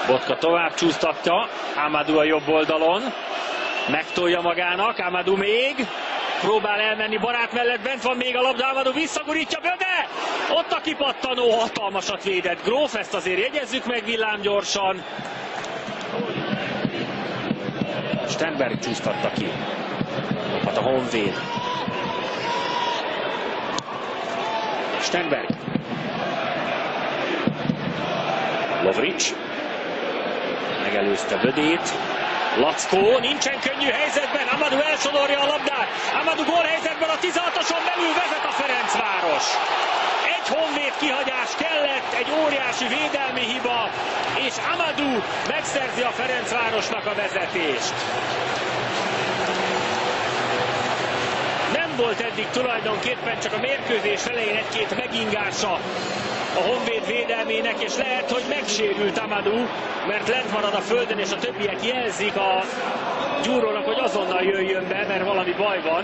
Botka tovább csúsztatja, Amadou a jobb oldalon, megtolja magának, Amadou még, próbál elmenni barát mellett, bent van még a labda, Amadou visszagurítja, Böde! Ott a kipattanó, hatalmasat védett Gróf, ezt azért jegyezzük meg villámgyorsan. Stenberg csúsztatta ki, a Honvéd. Stenberg. Lovric. Megelőzte Bödét. Lackó nincsen könnyű helyzetben, Amadou elsodorja a labdát. Amadou gólhelyzetben a 16-oson belül vezet a Ferencváros. Egy Honvéd kihagyás kellett, egy óriási védelmi hiba, és Amadou megszerzi a Ferencvárosnak a vezetést. Nem volt eddig tulajdonképpen, csak a mérkőzés elején egy-két megingása a Honvéd védelmének, és lehet, hogy megsérült Amadou, mert lent marad a földön, és a többiek jelzik a Gyúrónak, hogy azonnal jöjjön be, mert valami baj van.